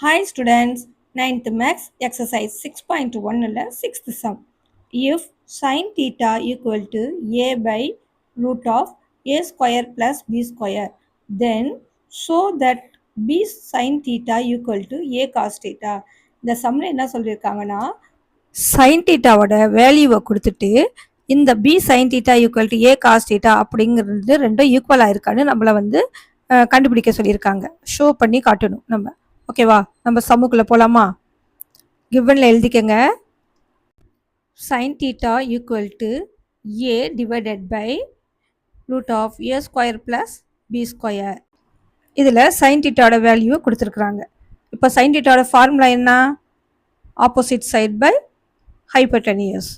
Hi students, 9th Max exercise 6.1 6th sum. If sin theta equal to a by root of a square plus b square, then show that b sin theta equal to a cos theta. இந்த சம்மில் என்ன சொல்லியிருக்காங்கன்னா sign தீட்டாவோட வேல்யூவை கொடுத்துட்டு இந்த B sine theta equal to A cos theta அப்படிங்கிறது ரெண்டும் ஈக்குவலாக இருக்கான்னு நம்மளை கண்டுபிடிக்க சொல்லியிருக்காங்க. ஷோ பண்ணி காட்டணும் நம்ம. ஓகேவா, நம்ம சம்முக்குள்ளே போகலாமா? கிவனில் எழுதிக்கங்க. Sine theta equal to a divided by root of A square plus B square. இதில் சைன் தீட்டாவோட வேல்யூவை கொடுத்துருக்குறாங்க. இப்போ சைன் தீட்டாவோட ஃபார்முலா என்ன? Opposite side by hypotenuse.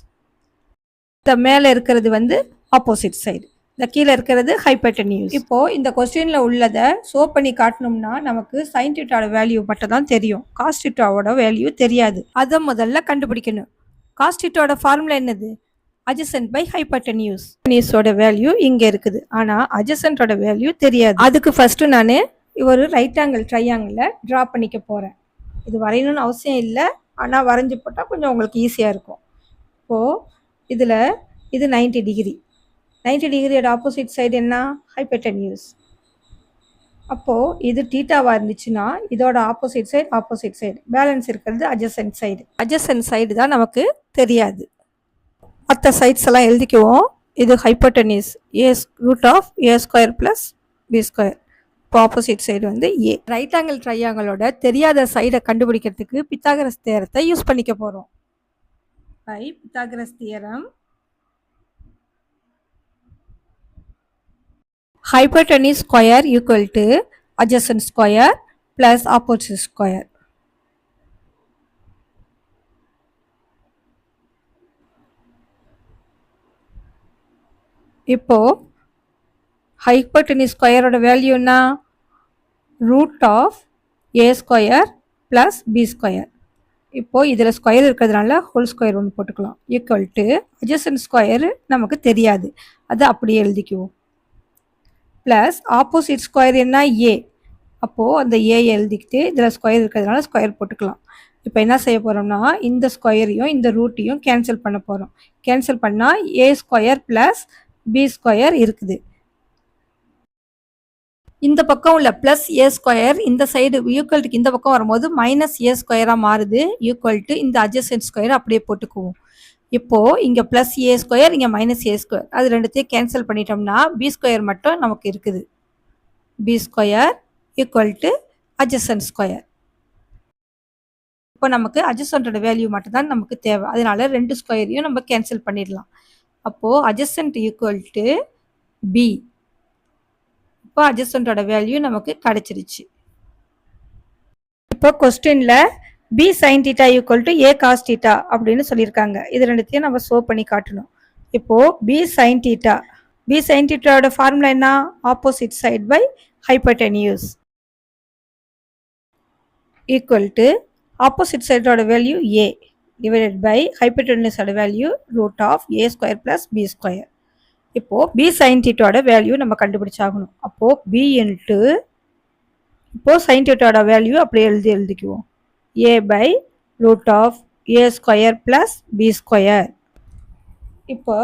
இந்த மேலே இருக்கிறது ஆப்போசிட் சைடு, இந்த கீழே இருக்கிறது ஹைப்போட்டெனியூஸ். இப்போ இந்த கொஸ்டின்ல உள்ளதை ஷோ பண்ணி காட்டணும்னா நமக்கு சைன் தீட்டாவோட வேல்யூ மட்டும் தான் தெரியும், காஸ் தீட்டாவோட வேல்யூ தெரியாது. அதை முதல்ல கண்டுபிடிக்கணும். காஸ் தீட்டாவோட ஃபார்முலா என்னது? Adjacent by hypotenuse. நியூஸோட வேல்யூ இங்க இருக்குது, ஆனா அட்ஜசன்ட்டோட வேல்யூ தெரியாது. அதுக்கு ஃபர்ஸ்ட் நான் ஒரு ரைட் ஆங்கிள் ட்ரையாங்கிளை ட்ரா பண்ணிக்க போறேன். இது வரையணும்னு அவசியம் இல்லை, ஆனால் வரைஞ்சி போட்டால் கொஞ்சம் உங்களுக்கு ஈஸியாக இருக்கும். இப்போது இதில் இது 90 டிகிரி. 90 டிகிரியோட ஆப்போசிட் சைடு என்ன? ஹைப்போட்டெனியூஸ். அப்போது இது தீட்டாவாக இருந்துச்சுன்னா இதோட ஆப்போசிட் சைடு பேலன்ஸ் இருக்கிறது அட்ஜசன்ட் சைடு. அட்ஜசன்ட் சைடு தான் நமக்கு தெரியாது. மற்ற சைட்ஸ் எல்லாம் எழுதிக்குவோம். இது hypotenuse A root of A square plus B square. இப்போ opposite side A. Right angle ட்ரையாங்கிளோட தெரியாத சைடை கண்டுபிடிக்கிறதுக்கு பித்தாகரஸ் தியரத்தை யூஸ் பண்ணிக்க போகிறோம். By Pythagoras theorem, hypotenuse square equal to adjacent square plus opposite square. இப்போ hypotenuse square ஓட வேல்யூ என்ன? root of a square plus b square. இப்போ இதில் ஸ்கொயர் இருக்கிறதுனால ஹோல் ஸ்கொயர் ஒன்று போட்டுக்கலாம். ஈக்குவல் டு adjacent ஸ்கொயர் நமக்கு தெரியாது, அது அப்படியே எழுதிக்குவோம். ப்ளஸ் ஆப்போசிட் ஸ்கொயர் என்ன? ஏ. அப்போது அந்த ஏ எழுதிக்கிட்டு இதில் ஸ்கொயர் இருக்கிறதுனால ஸ்கொயர் போட்டுக்கலாம். இப்போ என்ன செய்ய போகிறோம்னா இந்த ஸ்கொயரையும் இந்த ரூட்டையும் கேன்சல் பண்ண போகிறோம். கேன்சல் பண்ணால் A square plus B square இருக்குது. இந்த பக்கம் உள்ள ப்ளஸ் ஏ ஸ்கொயர் இந்த சைடு ஈக்குவல்ட்டுக்கு இந்த பக்கம் வரும்போது மைனஸ் ஏ ஸ்கொயராக மாறுது. ஈக்குவல் டு இந்த அட்ஜசன்ட் ஸ்கொயர் அப்படியே போட்டுக்குவோம். இப்போது இங்கே ப்ளஸ் ஏ ஸ்கொயர், இங்கே மைனஸ் ஏ ஸ்கொயர், அது ரெண்டுத்தையும் கேன்சல் பண்ணிட்டோம்னா பி ஸ்கொயர் மட்டும் நமக்கு இருக்குது. B square equal to adjacent square. இப்போ நமக்கு அட்ஜசன்ட்டோட வேல்யூ மட்டும் தான் நமக்கு தேவை, அதனால ரெண்டு ஸ்கொயரையும் நம்ம கேன்சல் பண்ணிடலாம். அப்போது அட்ஜசன்ட் ஈக்குவல் டு பி. இப்போ அட்ஜசன்ட்டோட வேல்யூ நமக்கு கிடைச்சிருச்சு. இப்போ கொஸ்டினில் b sine theta equal to A cos theta அப்படின்னு சொல்லியிருக்காங்க. இது ரெண்டுத்தையும் நம்ம ஷோ பண்ணி காட்டணும். இப்போது பி சைன் தீட்டாவோட ஃபார்முலா என்ன? Opposite side by hypotenuse equal to opposite சைடோட வேல்யூ ஏ டிவைடட் பை ஹைப்போட்டெனியூஸோட value root of A square plus B square. இப்போது பி சைன் தீட்டாவோட வேல்யூ நம்ம கண்டுபிடிச்சாகணும். அப்போது பி இன்ட்டு இப்போது சைன் தீட்டாவோட வேல்யூ அப்படியே எழுதிக்குவோம். a by root of a square plus b square. இப்போ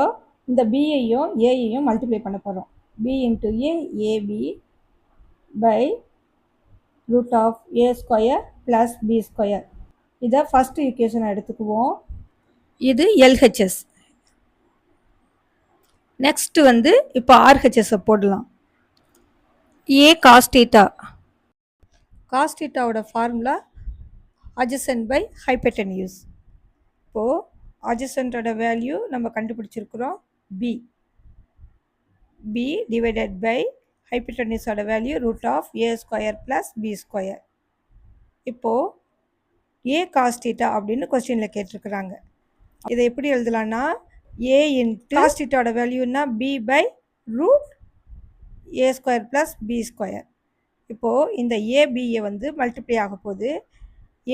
இந்த b-ஐயும் a-ஐயும் மல்டிப்ளை பண்ண போகிறோம். b into a, ab by root of a square plus b square. இதை ஃபர்ஸ்ட் ஈக்குவேஷன் எடுத்துக்குவோம். இது LHS. நெக்ஸ்ட் இப்போ RHS போடலாம். a cos theta. cos thetaவோட ஃபார்முலா adjacent by hypotenuse. இப்போது adjacentோட வேல்யூ நம்ம கண்டுபிடிச்சிருக்கிறோம் b. b divided by hypotenuseோட value root of a square plus b square. இப்போது a cos theta அப்படின்னு கொஸ்டினில் கேட்டிருக்கிறாங்க. இதை எப்படி எழுதலான்னா a into cos thetaவோட வேல்யூன்னா b by root a square plus b square. இப்போது இந்த abயை மல்டிப்ளை ஆக போகுது.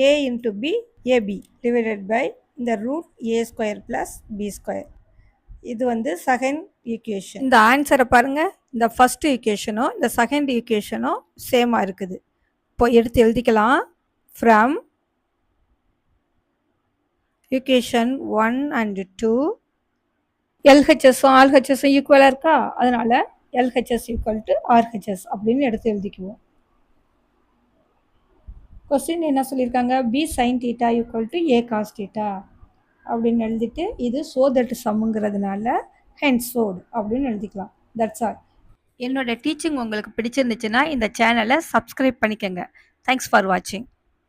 a into b ab divided by இந்த root a square plus b square. இது செகண்ட் ஈக்குவேஷன். இந்த ஆன்சரை பாருங்கள், இந்த ஃபர்ஸ்ட் ஈக்குவேஷனும் இந்த செகண்ட் ஈக்குவேஷனும் சேமாக இருக்குது. இப்போ எடுத்து எழுதிக்கலாம். from equation 1 and 2 LHSம் RHSம் ஈக்குவலாக இருக்கா, அதனால LHS ஈக்குவல் டு RHS அப்படின்னு எடுத்து எழுதிக்குவோம். கொஸ்டின் என்ன சொல்லியிருக்காங்க, B sine theta equal to A cos theta அப்படின்னு எழுதிட்டு இது ஸோ தட் சம்முங்கிறதுனால ஹென்ஸ் சோட் அப்படின்னு எழுதிக்கலாம். That's all. என்னோட டீச்சிங் உங்களுக்கு பிடிச்சிருந்துச்சுன்னா இந்த சேனலை சப்ஸ்கிரைப் பண்ணிக்கோங்க. தேங்க்ஸ் ஃபார் வாட்சிங்.